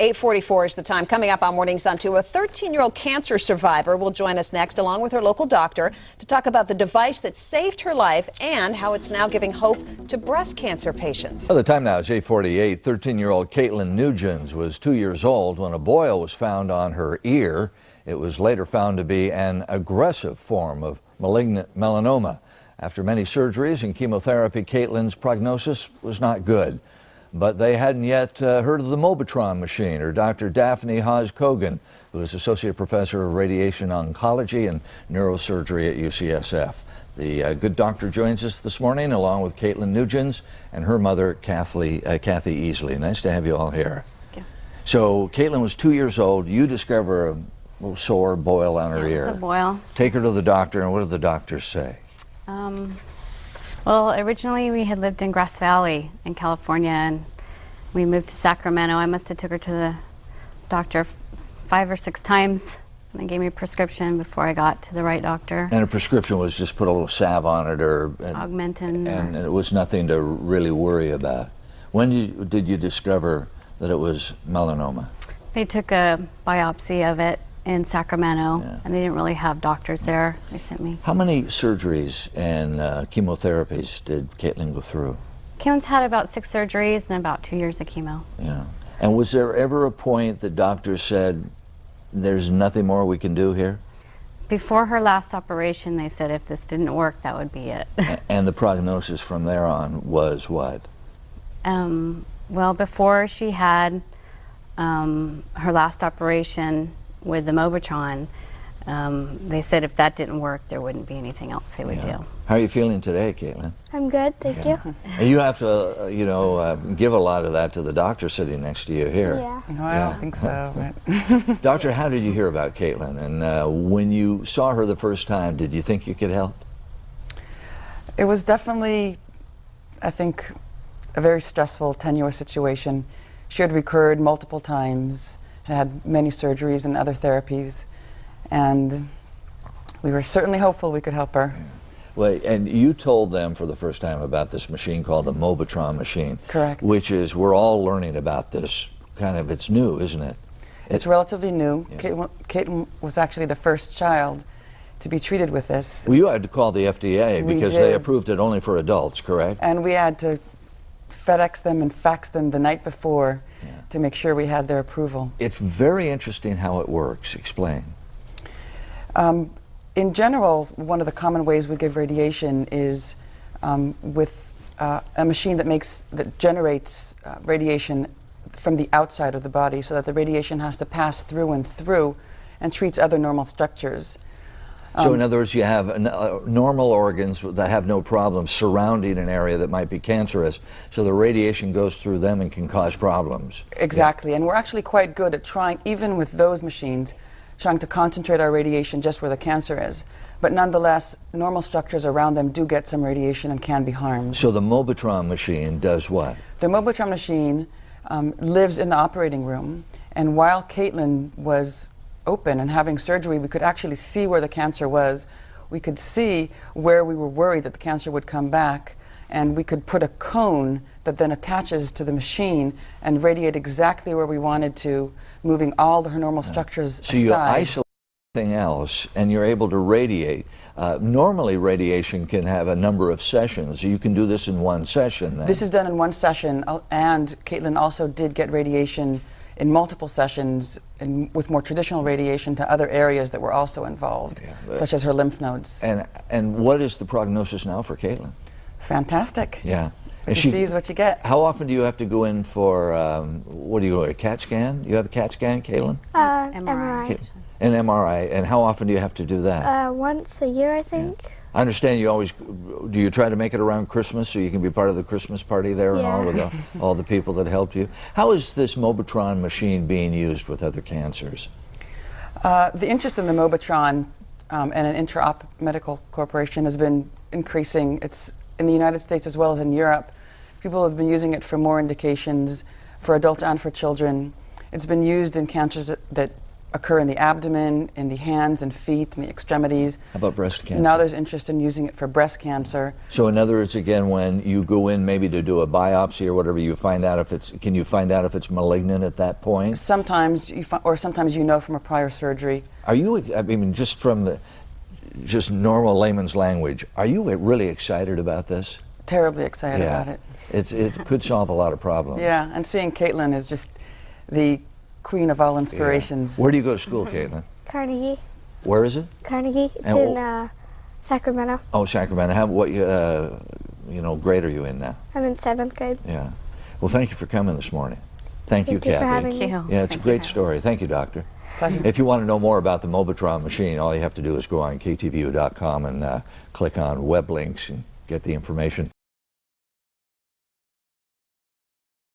8:44 is the time. Coming up on Mornings on 2, a 13-year-old cancer survivor will join us next, along with her local doctor, to talk about the device that saved her life and how it's now giving hope to breast cancer patients. Well, the time now is 8:48. 13-year-old Caitlin Nugent was 2 years old when a boil was found on her ear. It was later found to be an aggressive form of malignant melanoma. After many surgeries and chemotherapy, Caitlin's prognosis was not good. But they hadn't yet heard of the Mobetron machine, or Dr. Daphne Haas-Kogan, who is Associate Professor of Radiation Oncology and Neurosurgery at UCSF. The good doctor joins us this morning, along with Caitlin Nugent and her mother, Kathy Easley. Nice to have you all here. Thank you. So Caitlin was 2 years old. You discover a little sore boil on her ear. It's a boil. Take her to the doctor, and what did the doctors say? Well, originally we had lived in Grass Valley in California, and we moved to Sacramento. I must have took her to the doctor 5 or 6 times, and they gave me a prescription before I got to the right doctor. And a prescription was just put a little salve on it, or Augmentin. and it was nothing to really worry about. When did you discover that it was melanoma? They took a biopsy of it in Sacramento, and they didn't really have doctors there. They sent me. How many surgeries and chemotherapies did Caitlin go through? Caitlin's had about 6 surgeries and about 2 years of chemo. Yeah. And was there ever a point that doctors said, there's nothing more we can do here? Before her last operation, they said if this didn't work, that would be it. And the prognosis from there on was what? Well, before she had her last operation with the Mobetron, they said if that didn't work, there wouldn't be anything else they would do. How are you feeling today, Caitlin? I'm good, thank you. And you have to, give a lot of that to the doctor sitting next to you here. Yeah. No, I don't think so. But Doctor, how did you hear about Caitlin? And when you saw her the first time, did you think you could help? it was definitely, I think, a very stressful, tenuous situation. She had recurred multiple times, had many surgeries and other therapies, and we were certainly hopeful we could help her. Well, and you told them for the first time about this machine called the Mobetron machine. Correct. Which is, we're all learning about this. It's new, isn't it? It's relatively new. Yeah. Caitlin was actually the first child to be treated with this. Well, you had to call the FDA We because they did. approved it only for adults, correct? And we had to FedEx them and fax them the night before to make sure we had their approval. It's very interesting how it works. Explain. In general, one of the common ways we give radiation is with a machine that generates radiation from the outside of the body, so that the radiation has to pass through and treats other normal structures. So in other words, you have normal organs that have no problems surrounding an area that might be cancerous, so the radiation goes through them and can cause problems. Exactly, and we're actually quite good at trying, even with those machines, trying to concentrate our radiation just where the cancer is. But nonetheless, normal structures around them do get some radiation and can be harmed. So the Mobetron machine does what? The Mobetron machine lives in the operating room, and while Caitlin was open and having surgery, we could actually see where the cancer was. We could see where we were worried that the cancer would come back, and we could put a cone that then attaches to the machine and radiate exactly where we wanted to, moving all her normal structures aside. So you isolate everything else, and you're able to radiate. Normally, radiation can have a number of sessions. You can do this in one session, then. This is done in one session, and Caitlin also did get radiation in multiple sessions with more traditional radiation to other areas that were also involved, such as her lymph nodes. And what is the prognosis now for Caitlin? Fantastic. Yeah. And you see is what you get. How often do you have to go in for, a CAT scan? You have a CAT scan, Caitlin? MRI. An MRI. And how often do you have to do that? Once a year, I think. Yeah. I understand you always, do you try to make it around Christmas so you can be part of the Christmas party there and all with all the people that helped you? How is this Mobetron machine being used with other cancers? The interest in the Mobetron and an Intra-Op Medical Corporation has been increasing. It's in the United States as well as in Europe. People have been using it for more indications, for adults and for children. It's been used in cancers that occur in the abdomen, in the hands and feet, and the extremities. How about breast cancer? Now there's interest in using it for breast cancer. So in other words, again, when you go in maybe to do a biopsy or whatever, you find out if can you find out if it's malignant at that point? Sometimes, or sometimes you know from a prior surgery. Are you, I mean, just from the just normal layman's language, are you really excited about this? Terribly excited about it. It could solve a lot of problems. Yeah, and seeing Caitlin is just the queen of all inspirations. Where do you go to school, Caitlin? Carnegie. Where is it? Carnegie. It's And in Sacramento. Oh, Sacramento. What grade are you in now? I'm in 7th grade. Yeah. Well, thank you for coming this morning. Thank you, Thank you for Kathy. having Thank me. you. Yeah, it's a great story. Thank you, Doctor. Pleasure. If you want to know more about the Mobetron machine, all you have to do is go on KTVU.com and click on web links and get the information.